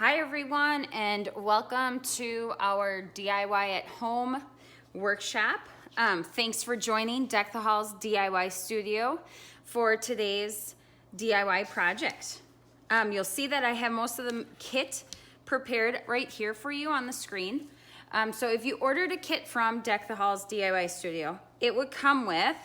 Hi everyone, and welcome to our DIY at home workshop. Thanks for joining Deck the Halls DIY Studio for today's DIY project. You'll see that I have most of the kit prepared right here for you on the screen. So if you ordered a kit from Deck the Halls DIY Studio, it would come with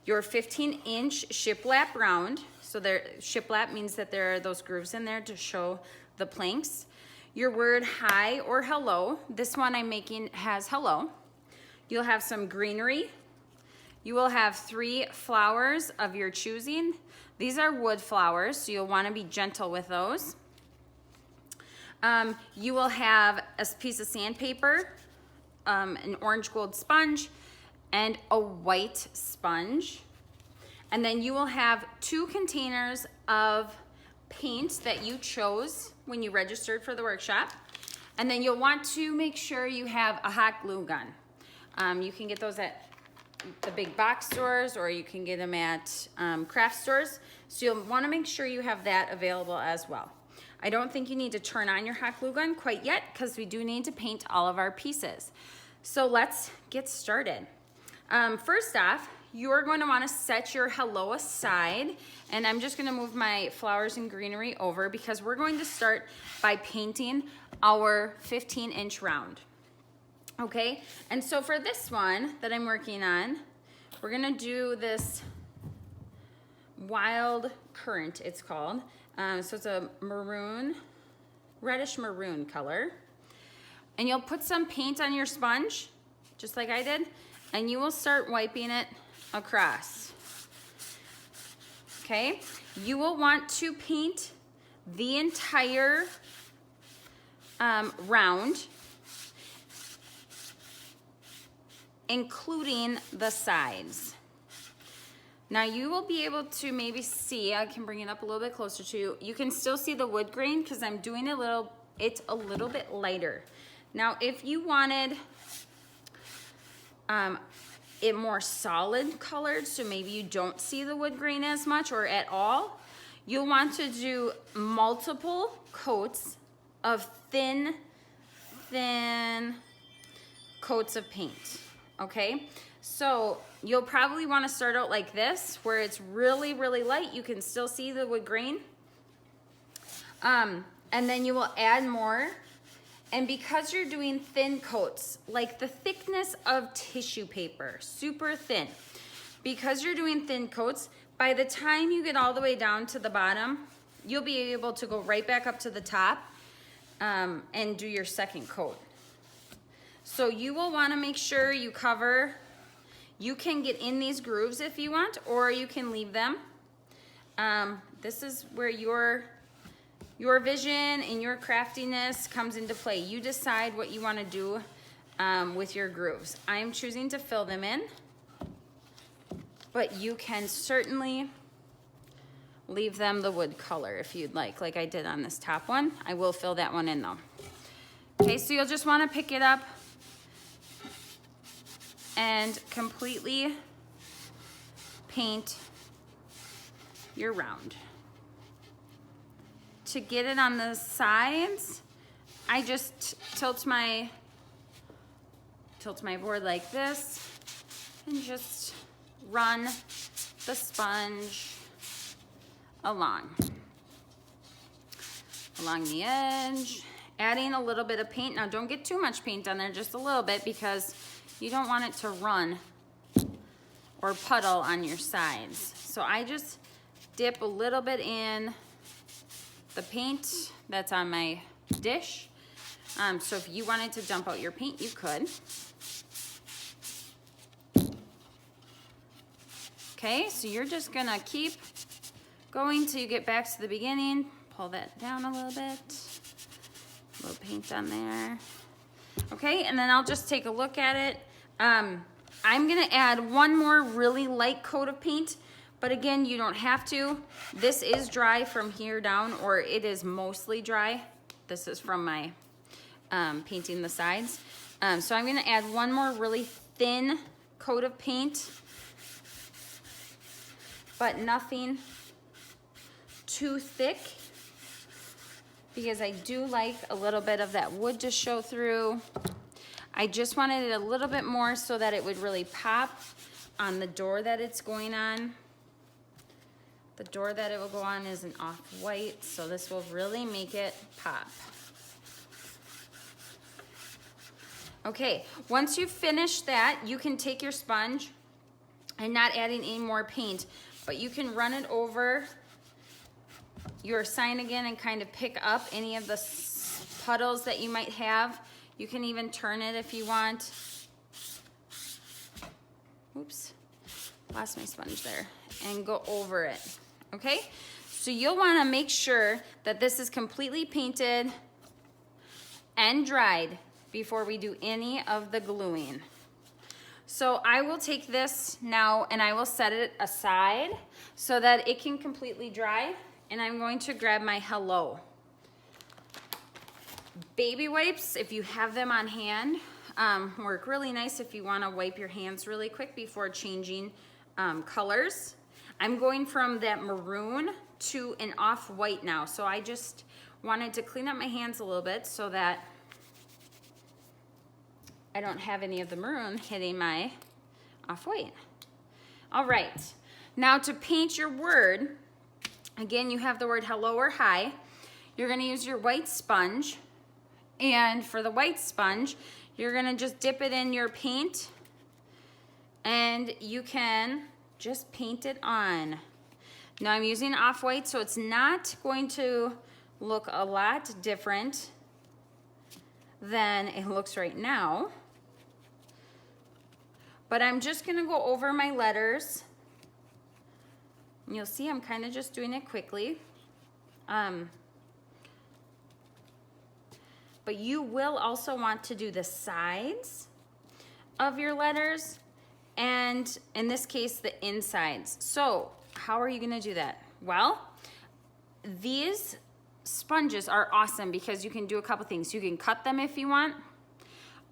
your 15-inch shiplap round. So shiplap means that there are those grooves in there to show the planks. Your word hi or hello. This one I'm making has hello. You'll have some greenery. You will have 3 flowers of your choosing. These are wood flowers, so you'll want to be gentle with those. You will have a piece of sandpaper, an orange gold sponge, and a white sponge. And then you will have 2 containers of paint that you chose when you registered for the workshop. And then you'll want to make sure you have a hot glue gun. You can get those at the big box stores, or you can get them at craft stores. So you'll want to make sure you have that available as well. I don't think you need to turn on your hot glue gun quite yet, because we do need to paint all of our pieces. So let's get started. First off, you're going to want to set your hello aside, and I'm just going to move my flowers and greenery over because we're going to start by painting our 15-inch round. Okay, and so for this one that I'm working on, we're going to do this Wild Currant, it's called. So it's a maroon, reddish maroon color. And you'll put some paint on your sponge, just like I did, and you will start wiping it across. Okay, you will want to paint the entire round, including the sides. Now you will be able to maybe see, I can bring it up a little bit closer to you. You can still see the wood grain because I'm doing it a little bit lighter. Now if you wanted it more solid colored, so maybe you don't see the wood grain as much or at all, you'll want to do multiple coats of thin coats of paint. Okay, so you'll probably want to start out like this, where it's really light. You can still see the wood grain, and then you will add more. And because you're doing thin coats, like the thickness of tissue paper, super thin, because you're doing thin coats, by the time you get all the way down to the bottom, you'll be able to go right back up to the top and do your second coat. So you will want to make sure you cover. You can get in these grooves if you want, or you can leave them. This is where your vision and your craftiness comes into play. You decide what you want to do with your grooves. I'm choosing to fill them in, but you can certainly leave them the wood color if you'd like I did on this top one. I will fill that one in though. Okay, so you'll just want to pick it up and completely paint your round. To get it on the sides, I just tilt my board like this and just run the sponge along the edge, adding a little bit of paint. Now don't get too much paint on there, just a little bit, because you don't want it to run or puddle on your sides. So I just dip a little bit in the paint that's on my dish. So if you wanted to dump out your paint, you could. Okay, so you're just gonna keep going till you get back to the beginning. Pull that down a little bit. A little paint on there. Okay, and then I'll just take a look at it. I'm gonna add one more really light coat of paint, but again, you don't have to. This is dry from here down, or it is mostly dry. This is from my painting the sides. So I'm gonna add one more really thin coat of paint, but nothing too thick. because I do like a little bit of that wood to show through. I just wanted it a little bit more so that it would really pop on the door that it's going on. The door that it will go on is an off-white, so this will really make it pop. Okay, once you've finished that, you can take your sponge and not adding any more paint, but you can run it over your sign again and kind of pick up any of the puddles that you might have. You can even turn it if you want. Oops, lost my sponge there. And go over it, okay? So you'll wanna make sure that this is completely painted and dried before we do any of the gluing. So I will take this now and I will set it aside so that it can completely dry, and I'm going to grab my Hello. Baby wipes, if you have them on hand, work really nice if you wanna wipe your hands really quick before changing colors. I'm going from that maroon to an off-white now, so I just wanted to clean up my hands a little bit so that I don't have any of the maroon hitting my off-white. All right, now to paint your word, again, you have the word hello or hi. You're gonna use your white sponge, and for the white sponge, you're gonna just dip it in your paint, and you can just paint it on. Now I'm using off-white, so it's not going to look a lot different than it looks right now. But I'm just gonna go over my letters. And you'll see I'm kind of just doing it quickly. But you will also want to do the sides of your letters, and in this case, the insides. So how are you gonna do that? Well, these sponges are awesome because you can do a couple things. You can cut them if you want,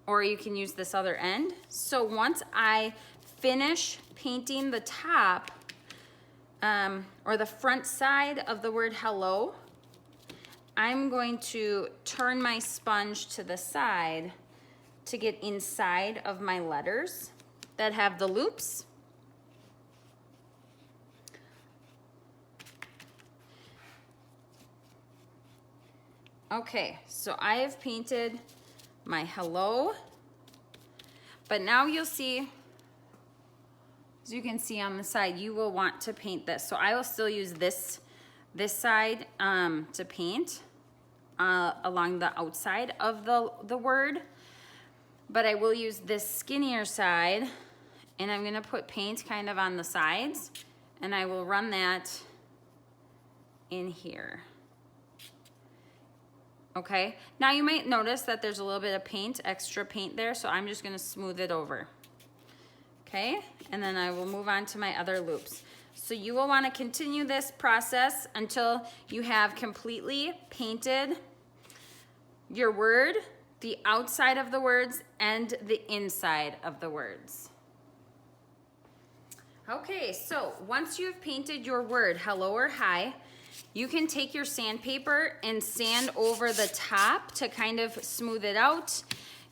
or you can use this other end. So once I finish painting the top or the front side of the word hello, I'm going to turn my sponge to the side to get inside of my letters that have the loops. Okay, so I have painted my hello, but now you'll see, as you can see on the side, you will want to paint this. So I will still use this side to paint along the outside of the word, but I will use this skinnier side, and I'm gonna put paint kind of on the sides, and I will run that in here. Okay, now you might notice that there's a little bit of paint, extra paint there, so I'm just gonna smooth it over. Okay, and then I will move on to my other loops. So you will wanna continue this process until you have completely painted your word, the outside of the words, and the inside of the words. Okay, so once you've painted your word, hello or hi, you can take your sandpaper and sand over the top to kind of smooth it out.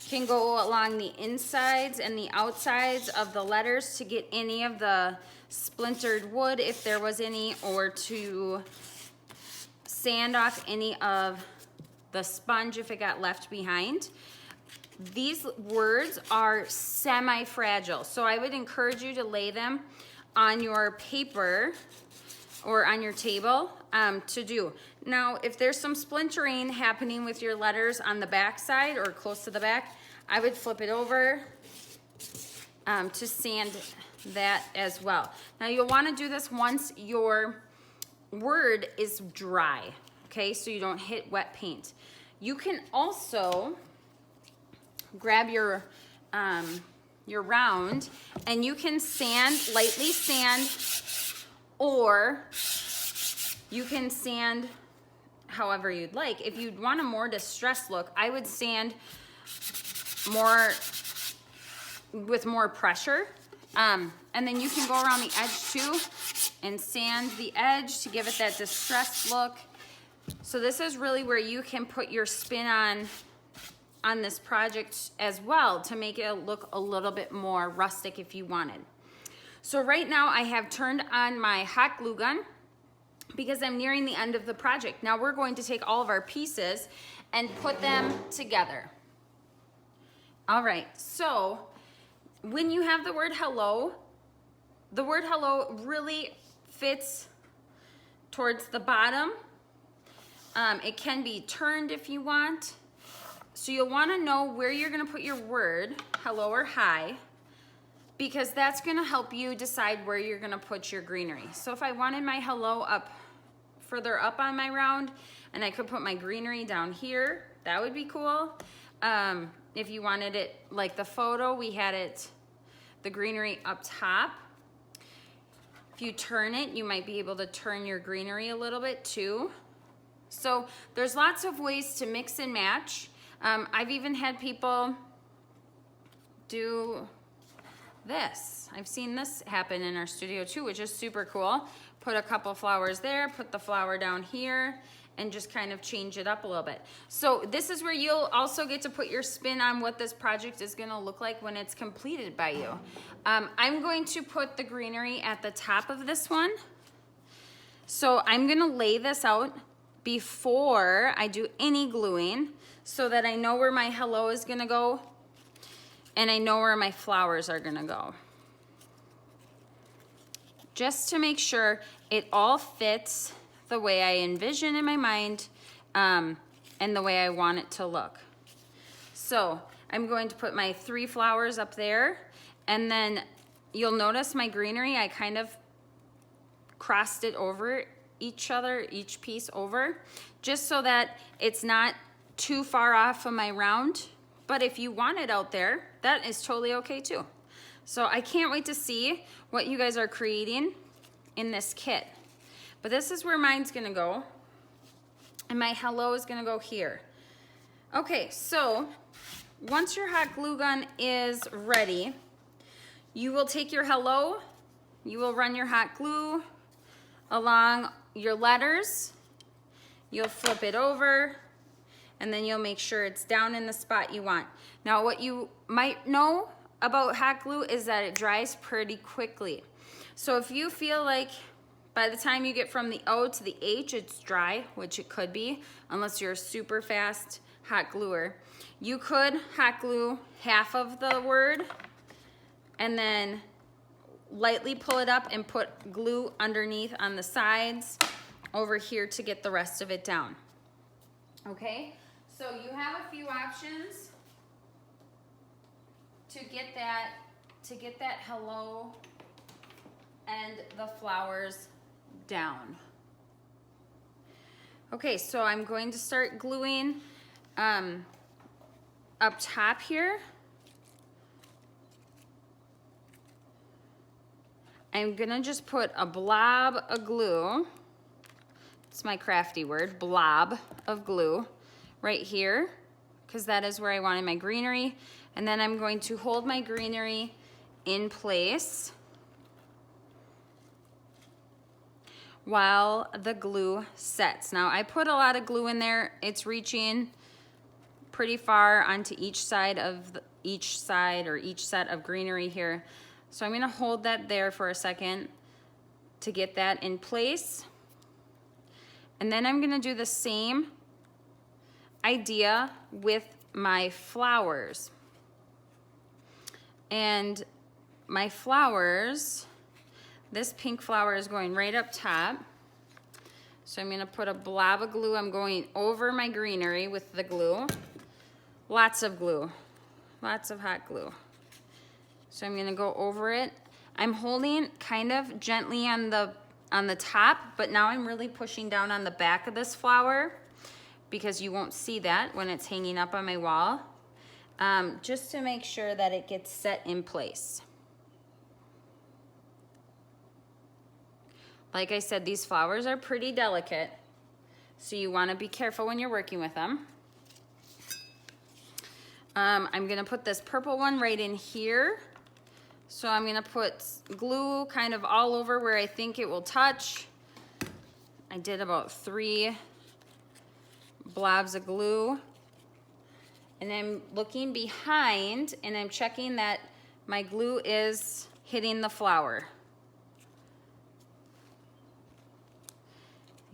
You can go along the insides and the outsides of the letters to get any of the splintered wood, if there was any, or to sand off any of the sponge if it got left behind. These words are semi-fragile, so I would encourage you to lay them on your paper or on your table to do. Now, if there's some splintering happening with your letters on the back side or close to the back, I would flip it over to sand that as well. Now, you'll want to do this once your word is dry, okay, so you don't hit wet paint. You can also grab your round, and you can lightly sand, or you can sand however you'd like. If you'd want a more distressed look, I would sand with more pressure. And then you can go around the edge too and sand the edge to give it that distressed look. So this is really where you can put your spin on this project as well to make it look a little bit more rustic if you wanted. So right now I have turned on my hot glue gun because I'm nearing the end of the project. Now we're going to take all of our pieces and put them together. All right, so when you have the word hello really fits towards the bottom. It can be turned if you want. So you'll want to know where you're going to put your word, hello or hi, because that's going to help you decide where you're going to put your greenery. So if I wanted my hello further up on my round, and I could put my greenery down here, that would be cool. If you wanted it like the photo, we had the greenery up top. If you turn it, you might be able to turn your greenery a little bit too. So there's lots of ways to mix and match. I've even had people do this. I've seen this happen in our studio too, which is super cool. Put a couple flowers there, put the flower down here, and just kind of change it up a little bit. So this is where you'll also get to put your spin on what this project is gonna look like when it's completed by you. I'm going to put the greenery at the top of this one. So I'm gonna lay this out before I do any gluing so that I know where my hello is gonna go and I know where my flowers are gonna go. Just to make sure it all fits the way I envision in my mind and the way I want it to look. So I'm going to put my 3 flowers up there, and then you'll notice my greenery, I kind of crossed it over each piece over, just so that it's not too far off of my round. But if you want it out there, that is totally okay too. So I can't wait to see what you guys are creating in this kit. But this is where mine's gonna go. And my hello is gonna go here. Okay, so once your hot glue gun is ready, you will take your hello, you will run your hot glue along your letters, you'll flip it over, and then you'll make sure it's down in the spot you want. Now what you might know about hot glue is that it dries pretty quickly. So if you feel like by the time you get from the O to the H it's dry, which it could be, unless you're a super fast hot gluer, you could hot glue half of the word and then lightly pull it up and put glue underneath on the sides over here to get the rest of it down. Okay, so you have a few options to get that hello and the flowers down. Okay, so I'm going to start gluing up top here. I'm gonna just put a blob of glue. It's my crafty word, blob of glue right here, because that is where I wanted my greenery. And then I'm going to hold my greenery in place while the glue sets. Now I put a lot of glue in there. It's reaching pretty far onto each side or each set of greenery here. So I'm gonna hold that there for a second to get that in place. And then I'm gonna do the same idea with my flowers. And my flowers, this pink flower is going right up top. So I'm gonna put a blob of glue. I'm going over my greenery with the glue. Lots of glue, lots of hot glue. So I'm gonna go over it. I'm holding kind of gently on the top, but now I'm really pushing down on the back of this flower because you won't see that when it's hanging up on my wall, just to make sure that it gets set in place. Like I said, these flowers are pretty delicate, so you wanna be careful when you're working with them. I'm gonna put this purple one right in here. So I'm gonna put glue kind of all over where I think it will touch. I did about 3 blobs of glue. And I'm looking behind and I'm checking that my glue is hitting the flower.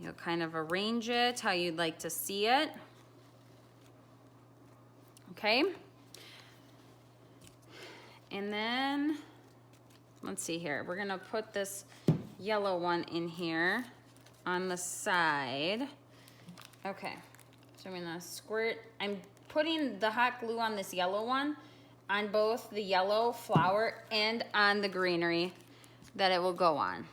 You'll kind of arrange it how you'd like to see it. Okay. And then, let's see here. We're gonna put this yellow one in here on the side. Okay, so I'm gonna squirt. I'm putting the hot glue on this yellow one on both the yellow flower and on the greenery that it will go on.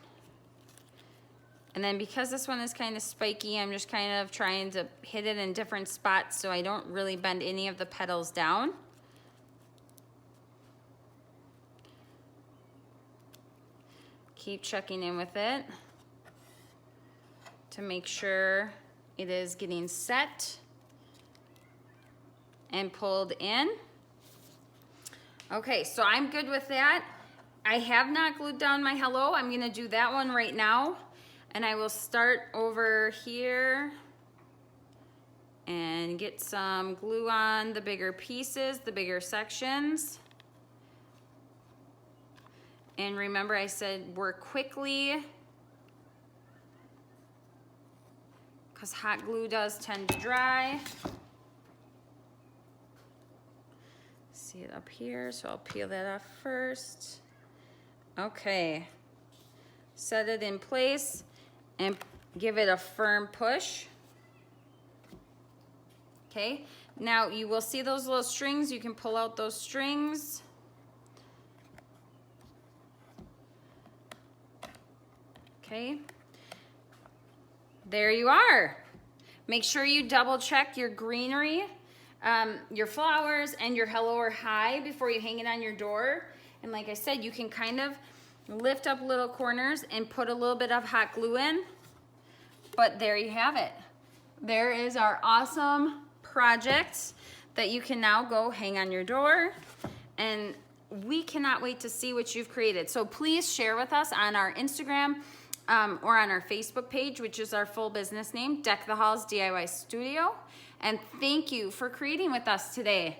And then because this one is kind of spiky, I'm just kind of trying to hit it in different spots so I don't really bend any of the petals down. Keep checking in with it to make sure it is getting set and pulled in. Okay, so I'm good with that. I have not glued down my hello. I'm gonna do that one right now. And I will start over here and get some glue on the bigger pieces, the bigger sections. And remember I said work quickly because hot glue does tend to dry. See it up here, so I'll peel that off first. Okay, set it in place and give it a firm push. Okay, now you will see those little strings. You can pull out those strings. Okay, there you are. Make sure you double check your greenery, your flowers, and your hello are high before you hang it on your door. And like I said, you can kind of lift up little corners and put a little bit of hot glue in. But there you have it. There is our awesome project that you can now go hang on your door. And we cannot wait to see what you've created. So please share with us on our Instagram or on our Facebook page, which is our full business name, Deck the Halls DIY Studio. And thank you for creating with us today.